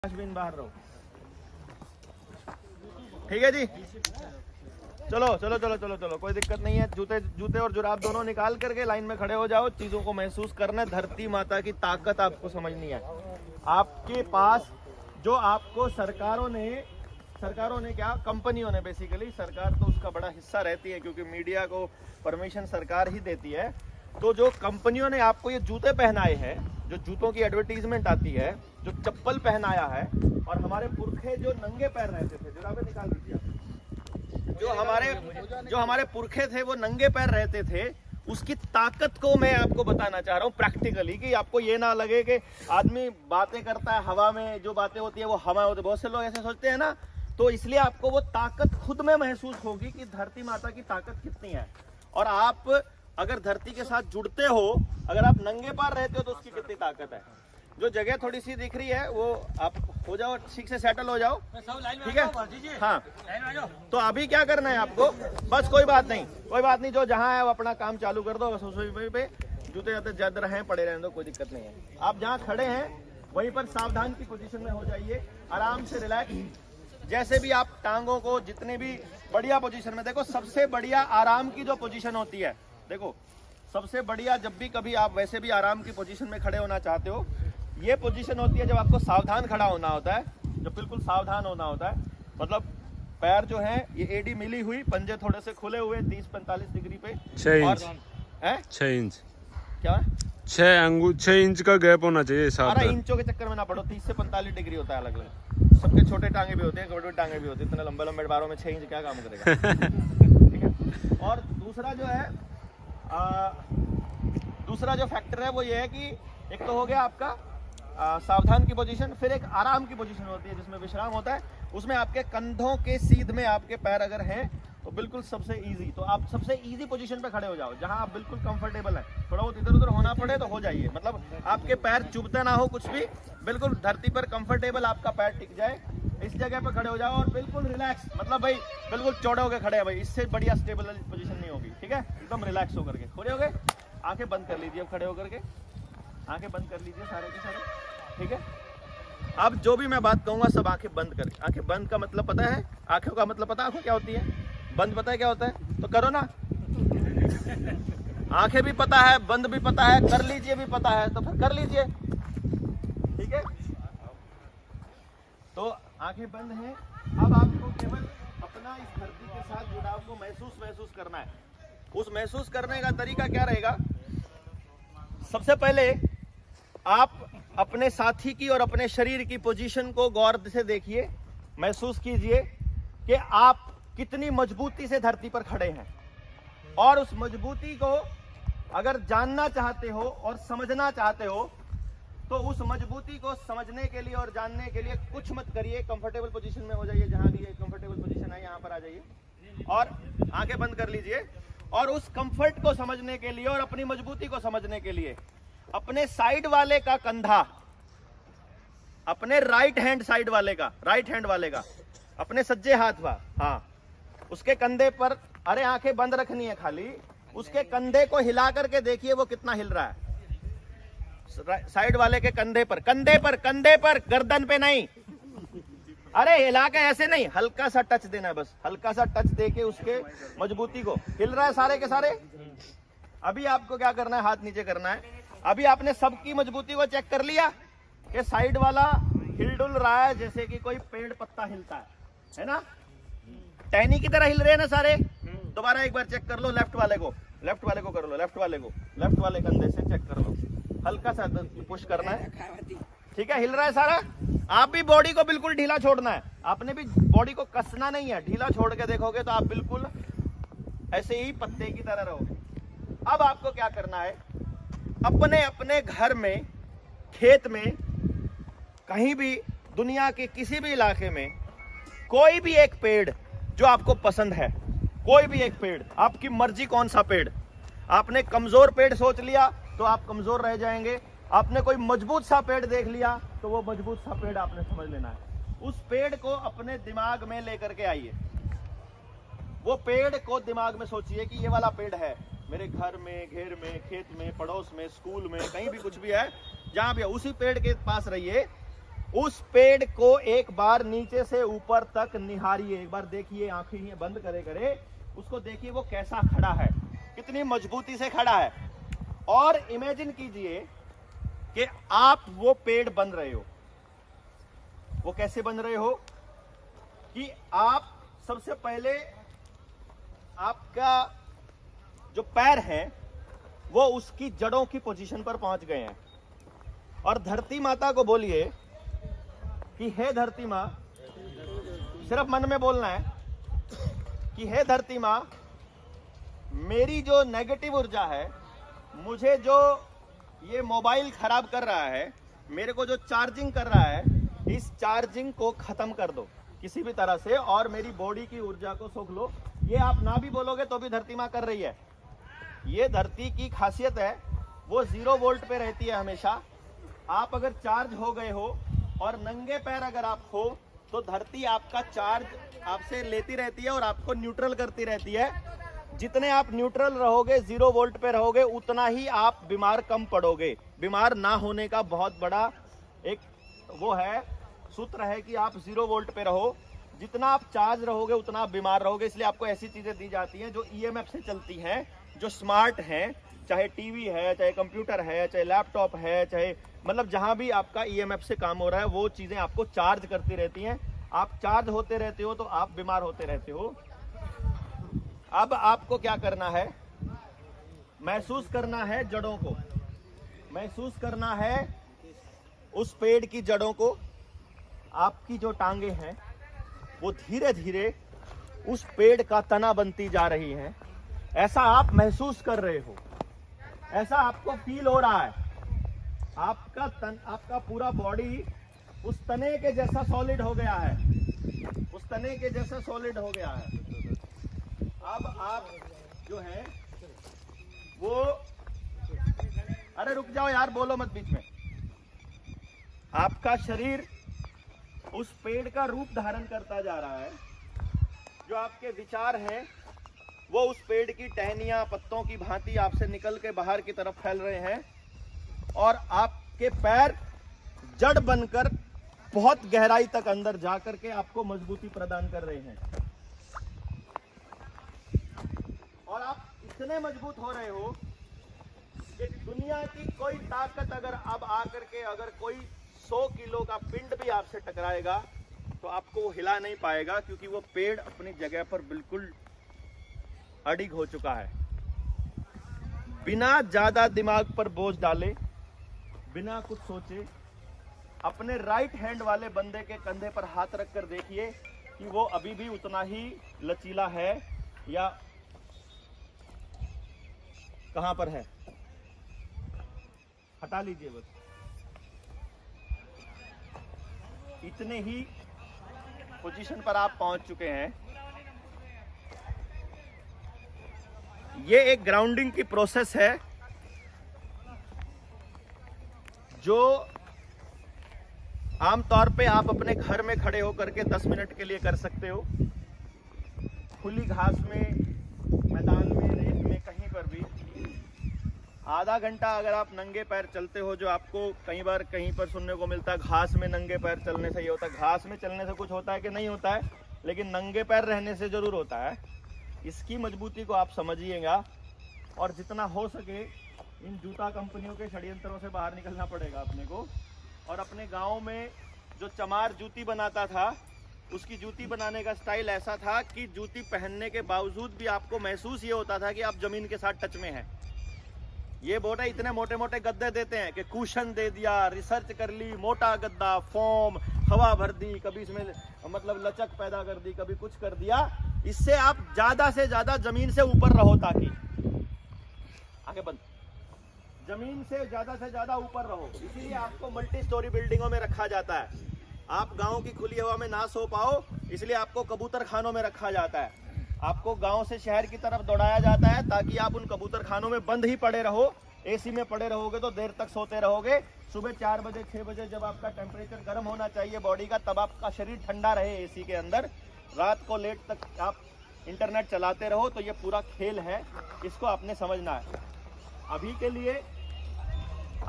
बिन बाहर रहो। ठीक है जी, चलो चलो चलो चलो चलो, कोई दिक्कत नहीं है। जूते जूते और जुराब दोनों निकाल करके लाइन में खड़े हो जाओ। चीजों को महसूस करना, धरती माता की ताकत आपको समझनी है। आपके पास जो आपको सरकारों ने क्या, कंपनियों ने, बेसिकली सरकार तो उसका बड़ा हिस्सा रहती है क्योंकि मीडिया को परमिशन सरकार ही देती है। तो जो कंपनियों ने आपको ये जूते पहनाए हैं, जो जूतों की एडवर्टीजमेंट आती है, जो चप्पल पहनाया है, और हमारे पुरखे जो नंगे पैर रहते थे, जुराबें निकाल दीजिए आप, जो हमारे पुरखे थे वो नंगे पैर रहते थे, उसकी ताकत को मैं आपको बताना चाह रहा हूँ प्रैक्टिकली, कि आपको ये ना लगे कि आदमी बातें करता है हवा में, जो बातें होती है वो हवा होती है। बहुत से लोग ऐसे सोचते हैं ना, तो इसलिए आपको वो ताकत खुद में महसूस होगी कि धरती माता की ताकत कितनी है। और आप अगर धरती के साथ जुड़ते हो, अगर आप नंगे पैर रहते हो तो उसकी कितनी ताकत है। जो जगह थोड़ी सी दिख रही है वो आप हो जाओ, ठीक से सेटल हो जाओ, ठीक है। हाँ, तो अभी क्या करना है आपको, बस कोई बात नहीं, जो जहाँ है वो अपना काम चालू कर दो। बस उस पे जूते जाते जद रहे पड़े रहने दो, कोई दिक्कत नहीं है। आप जहाँ खड़े हैं वहीं पर सावधान की पोजीशन में हो जाइए, आराम से रिलैक्स। जैसे भी आप टांगों को जितने भी बढ़िया पोजीशन में, देखो सबसे बढ़िया आराम की जो पोजीशन होती है, देखो सबसे बढ़िया, जब भी कभी आप वैसे भी आराम की पोजीशन में खड़े होना चाहते हो, ये पोजीशन होती है जब आपको सावधान खड़ा होना होता है, जब बिल्कुल सावधान होना होता है। मतलब पैर जो है ये एडी मिली हुई, पंजे थोड़े से खुले हुए 30-45 डिग्री पे, 6 इंच, 6 इंच, क्या है 6 इंच का गैप होना चाहिए। 12 इंचों के चक्कर में ना पड़ो, 30 से 45 डिग्री होता है अलग अलग, सबके छोटे टांगे भी होते हैं, बड़े टांगे भी होते हैं। इतने लंबे लंबे बारों में 6 इंच क्या काम करेगा। ठीक है। और दूसरा जो है दूसरा जो फैक्टर है वो ये है कि एक तो हो गया आपका सावधान की पोजीशन, फिर एक आराम की पोजीशन होती है जिसमें विश्राम होता है। उसमें आपके कंधों के सीध में आपके पैर अगर हैं तो बिल्कुल सबसे इजी, तो आप सबसे इजी पोजीशन पे खड़े हो जाओ जहां आप बिल्कुल कंफर्टेबल है। थोड़ा बहुत इधर उधर होना पड़े तो हो जाइए, मतलब आपके पैर चुभते ना हो कुछ भी, बिल्कुल धरती पर कंफर्टेबल आपका पैर टिक जाए, इस जगह पे खड़े हो जाओ और बिल्कुल रिलैक्स, मतलब भाई बिल्कुल चौड़े होकर खड़े हैं भाई, इससे बढ़िया स्टेबल पोजीशन नहीं होगी। ठीक है, एकदम रिलैक्स होकर के खड़े हो गए, आंखें बंद कर लीजिए। अब खड़े होकर के आंखें बंद कर लीजिए सारे के सारे, ठीक है। अब जो भी मैं बात कहूंगा सब आंखें बंद करें। आंखें बंद का मतलब पता है, आंखों का मतलब पता है आपको क्या होती है, बंद पता है क्या होता है, तो करो ना। आंखें भी पता है, बंद भी पता है, कर लीजिए भी पता है, तो फिर कर लीजिए, ठीक है। तो आंखें बंद हैं। अब आपको केवल अपना इस धरती के साथ जुड़ाव को महसूस करना है। उस महसूस करने का तरीका क्या रहेगा, सबसे पहले आप अपने साथी की और अपने शरीर की पोजीशन को गौर से देखिए, महसूस कीजिए कि आप कितनी मजबूती से धरती पर खड़े हैं। और उस मजबूती को अगर जानना चाहते हो और समझना चाहते हो तो उस मजबूती को समझने के लिए और जानने के लिए कुछ मत करिए, कंफर्टेबल पोजीशन में हो जाइए, जहां भी कंफर्टेबल पोजीशन है यहां पर आ जाइए और आंखें बंद कर लीजिए। और उस कंफर्ट को समझने के लिए और अपनी मजबूती को समझने के लिए अपने साइड वाले का कंधा, अपने राइट हैंड वाले का अपने सज्जे हाथ पर, हाँ, उसके कंधे पर, अरे आंखें बंद रखनी है खाली, उसके कंधे को हिला करके देखिए वो कितना हिल रहा है। साइड वाले के कंधे पर, गर्दन पे नहीं, अरे हिला के ऐसे नहीं, हल्का सा टच देना है, बस हल्का सा टच देके उसके मजबूती को, हिल रहा है सारे के सारे। अभी आपको क्या करना है, हाथ नीचे करना है। अभी आपने सबकी मजबूती को चेक कर लिया कि साइड वाला हिलडुल रहा है जैसे कि कोई पेड़ पत्ता हिलता है ना, टहनी की तरह हिल रहे हैं ना सारे। दोबारा एक बार चेक कर लो, लेफ्ट वाले को कर लो, लेफ्ट वाले कंधे से चेक कर लो, हल्का सा पुश करना है, ठीक है, हिल रहा है सारा। आप भी बॉडी को बिल्कुल ढीला छोड़ना है, आपने भी बॉडी को कसना नहीं है, ढीला छोड़ के देखोगे तो आप बिल्कुल ऐसे ही पत्ते की तरह रहोगे। अब आपको क्या करना है, अपने अपने घर में, खेत में, कहीं भी दुनिया के किसी भी इलाके में कोई भी एक पेड़ जो आपको पसंद है, कोई भी एक पेड़, आपकी मर्जी कौन सा पेड़। आपने कमजोर पेड़ सोच लिया तो आप कमजोर रह जाएंगे, आपने कोई मजबूत सा पेड़ देख लिया तो वो मजबूत सा पेड़ आपने समझ लेना है। उस पेड़ को अपने दिमाग में लेकर के आइए, वो पेड़ को दिमाग में सोचिए कि ये वाला पेड़ है मेरे घर में, घेर में, खेत में, पड़ोस में, स्कूल में, कहीं भी कुछ भी है, जहां भी है, उसी पेड़ के पास रहिए उस पेड़ को एक बार नीचे से ऊपर तक निहारिए, एक बार देखिए, आंखें बंद करे उसको देखिए वो कैसा खड़ा है, कितनी मजबूती से खड़ा है। और इमेजिन कीजिए कि आप वो पेड़ बन रहे हो। वो कैसे बन रहे हो कि आप सबसे पहले आपका जो पैर है वो उसकी जड़ों की पोजीशन पर पहुंच गए हैं, और धरती माता को बोलिए कि हे धरती मां, सिर्फ मन में बोलना है कि हे धरती मां, मेरी जो नेगेटिव ऊर्जा है, मुझे जो ये मोबाइल खराब कर रहा है, मेरे को जो चार्जिंग कर रहा है, इस चार्जिंग को खत्म कर दो किसी भी तरह से, और मेरी बॉडी की ऊर्जा को सोख लो। ये आप ना भी बोलोगे तो भी धरती मां कर रही है। ये धरती की खासियत है, वो 0 वोल्ट पे रहती है हमेशा। आप अगर चार्ज हो गए हो और नंगे पैर अगर आप हो तो धरती आपका चार्ज आपसे लेती रहती है और आपको न्यूट्रल करती रहती है। जितने आप न्यूट्रल रहोगे, 0 वोल्ट पे रहोगे, उतना ही आप बीमार कम पड़ोगे। बीमार ना होने का बहुत बड़ा एक वो है, सूत्र है कि आप 0 वोल्ट पे रहो। जितना आप चार्ज रहोगे उतना आप बीमार रहोगे। इसलिए आपको ऐसी चीजें दी जाती हैं जो ईएमएफ से चलती हैं, जो स्मार्ट हैं, चाहे टीवी है, चाहे कंप्यूटर है, चाहे लैपटॉप है, चाहे मतलब जहां भी आपका ईएमएफ से काम हो रहा है, वो चीजें आपको चार्ज करती रहती हैं। आप चार्ज होते रहते हो तो आप बीमार होते रहते हो। अब आपको क्या करना है? महसूस करना है जड़ों को, महसूस करना है उस पेड़ की जड़ों को। आपकी जो टांगे हैं वो धीरे धीरे उस पेड़ का तना बनती जा रही हैं। ऐसा आप महसूस कर रहे हो, ऐसा आपको फील हो रहा है। आपका पूरा बॉडी उस तने के जैसा सॉलिड हो गया है, उस तने के जैसा सॉलिड हो गया है। अब आप जो है वो, अरे रुक जाओ यार, बोलो मत बीच में। आपका शरीर उस पेड़ का रूप धारण करता जा रहा है। जो आपके विचार हैं वो उस पेड़ की टहनियां, पत्तों की भांति आपसे निकल के बाहर की तरफ फैल रहे हैं, और आपके पैर जड़ बनकर बहुत गहराई तक अंदर जाकर के आपको मजबूती प्रदान कर रहे हैं। और आप इतने मजबूत हो रहे हो कि दुनिया की कोई ताकत अगर अब आकर के अगर कोई 100 किलो का पिंड भी आपसे टकराएगा तो आपको वो हिला नहीं पाएगा, क्योंकि वो पेड़ अपनी जगह पर बिल्कुल अडिग हो चुका है। बिना ज्यादा दिमाग पर बोझ डाले, बिना कुछ सोचे, अपने राइट हैंड वाले बंदे के कंधे पर हाथ रख कर देखिए कि वो अभी भी उतना ही लचीला है या कहां पर है। हटा लीजिए बस, इतने ही पोजीशन पर आप पहुंच चुके हैं। ये एक ग्राउंडिंग की प्रोसेस है जो आमतौर पे आप अपने घर में खड़े होकर के 10 मिनट के लिए कर सकते हो। खुली घास में, मैदान में, रेत में, कहीं पर भी आधा घंटा अगर आप नंगे पैर चलते हो, जो आपको कई बार कहीं पर सुनने को मिलता है घास में नंगे पैर चलने से ये होता है। घास में चलने से कुछ होता है कि नहीं होता है, लेकिन नंगे पैर रहने से जरूर होता है। इसकी मजबूती को आप समझिएगा, और जितना हो सके इन जूता कंपनियों के षड्यंत्रों से बाहर निकलना पड़ेगा अपने को। और अपने गांव में जो चमार जूती बनाता था, उसकी जूती बनाने का स्टाइल ऐसा था कि जूती पहनने के बावजूद भी आपको महसूस ये होता था कि आप जमीन के साथ टच में हैं। ये बोटे इतने मोटे मोटे गद्दे देते हैं कि कुशन दे दिया, रिसर्च कर ली, मोटा गद्दा, फोम, हवा भर दी, कभी इसमें मतलब लचक पैदा कर दी, कभी कुछ कर दिया। इससे आप ज्यादा से ज्यादा जमीन से ऊपर रहो, ताकि आगे बंद, जमीन से ज्यादा ऊपर रहो। इसीलिए आपको मल्टी स्टोरी बिल्डिंगों में रखा जाता है। आप गांव की खुली हवा में ना सो पाओ, इसलिए आपको कबूतर खानों में रखा जाता है। आपको गांव से शहर की तरफ दौड़ाया जाता है ताकि आप उन कबूतर खानों में बंद ही पड़े रहो। एसी में पड़े रहोगे तो देर तक सोते रहोगे। सुबह 4 बजे 6 बजे जब आपका टेम्परेचर गर्म होना चाहिए बॉडी का, तब आपका शरीर ठंडा रहे एसी के अंदर। रात को लेट तक आप इंटरनेट चलाते रहो। तो ये पूरा खेल है, इसको आपने समझना है। अभी के लिए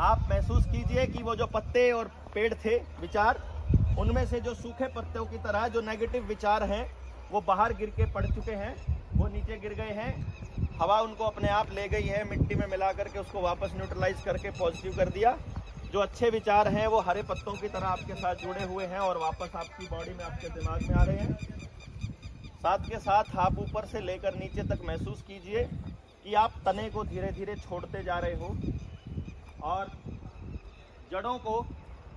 आप महसूस कीजिए कि वो जो पत्ते और पेड़ थे, विचार, उनमें से जो सूखे पत्तों की तरह जो नेगेटिव विचार हैं वो बाहर गिर के पड़ चुके हैं, वो नीचे गिर गए हैं, हवा उनको अपने आप ले गई है, मिट्टी में मिला करके उसको वापस न्यूट्रलाइज करके पॉजिटिव कर दिया। जो अच्छे विचार हैं वो हरे पत्तों की तरह आपके साथ जुड़े हुए हैं और वापस आपकी बॉडी में, आपके दिमाग में आ रहे हैं। साथ के साथ आप ऊपर से लेकर नीचे तक महसूस कीजिए कि आप तने को धीरे धीरे छोड़ते जा रहे हो और जड़ों को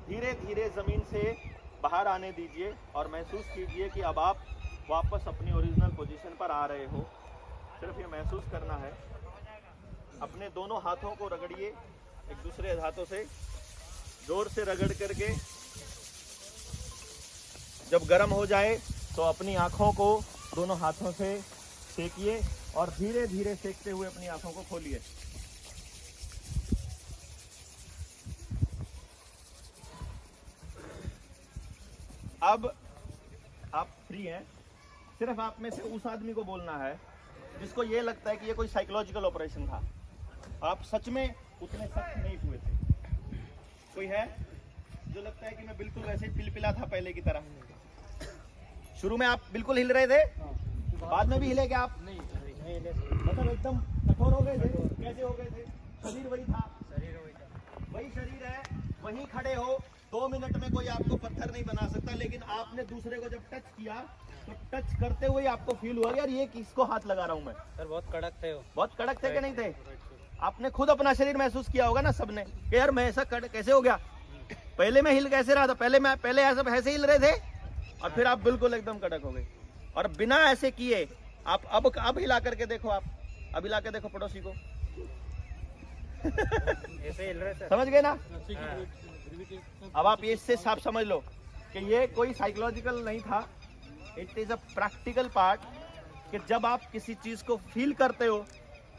धीरे धीरे ज़मीन से बाहर आने दीजिए और महसूस कीजिए कि अब आप वापस अपनी ओरिजिनल पोजीशन पर आ रहे हो। सिर्फ ये महसूस करना है। अपने दोनों हाथों को रगड़िए, एक दूसरे हाथों से जोर से रगड़ करके जब गर्म हो जाए तो अपनी आँखों को दोनों हाथों से सेकिए और धीरे धीरे सेकते हुए अपनी आँखों को खोलिए। अब आप फ्री हैं। सिर्फ आप में से उस आदमी को बोलना है जिसको ये लगता है कि ये कोई साइकोलॉजिकल ऑपरेशन था, आप सच में उतने सख्त नहीं हुए थे। कोई है जो लगता है कि मैं बिल्कुल वैसे पिलपिला था पहले की तरह? शुरू में आप बिल्कुल हिल रहे थे, बाद में भी हिले क्या आप? नहीं, मतलब एकदम कठोर हो गए थे? कैसे हो गए थे? शरीर वही था, वही शरीर है, वहीं खड़े हो। 2 मिनट में कोई आपको पत्थर नहीं बना सकता, लेकिन आपने दूसरे को जब टच किया तो टच करते हुए आपको फील हुआ यार ये किसको हाथ लगा रहा हूँ मैं। सर बहुत कड़क थे वो। बहुत कड़क थे कि नहीं थे? आपने खुद अपना शरीर महसूस किया होगा ना सबने कि यार मैं ऐसा कैसे हो गया, पहले मैं हिल कैसे रहा था, पहले ऐसे हिल रहे थे और फिर आप बिल्कुल एकदम कड़क हो गए। और बिना ऐसे किए आप अब हिला करके देखो, आप अब हिला के देखो पड़ोसी को। ऐसे हिल रहे थे, समझ गए ना? अब आप ये इससे साफ समझ लो कि ये कोई साइकोलॉजिकल नहीं था, it is a practical part. कि जब आप किसी चीज को फील करते हो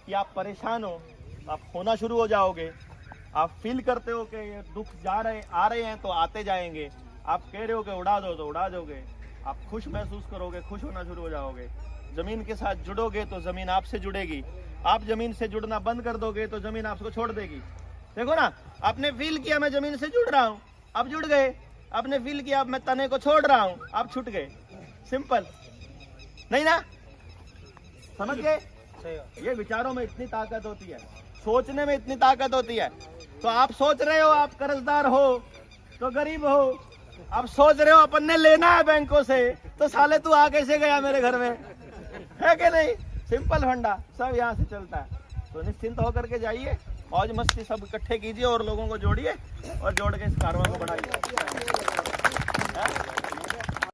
कि आप परेशान हो, आप होना शुरू हो जाओगे। आप फील करते हो कि ये दुख आ रहे हैं तो आते जाएंगे। आप कह रहे हो कि उड़ा दो तो उड़ा दोगे। आप खुश महसूस करोगे, खुश होना शुरू हो जाओगे। जमीन के साथ जुड़ोगे तो जमीन आपसे जुड़ेगी। आप जमीन से जुड़ना बंद कर दोगे तो जमीन आपको छोड़ देगी। देखो ना, आपने फील किया मैं जमीन से जुड़ रहा हूँ, आप जुड़ गए। आपने फील किया अब मैं तने को छोड़ रहा हूँ, आप छूट गए। सिंपल नहीं ना? समझ गए? ये विचारों में इतनी ताकत होती है, सोचने में इतनी ताकत होती है। तो आप सोच रहे हो आप कर्जदार हो तो गरीब हो, आप सोच रहे हो अपन ने लेना है बैंकों से तो साले तू आ कैसे गया मेरे घर में, है कि नहीं? सिंपल फंडा सब यहाँ से चलता है। तो निश्चिंत होकर के जाइए, मौज मस्ती सब इकट्ठे कीजिए और लोगों को जोड़िए और जोड़ के इस कारवां को बढ़ाइए।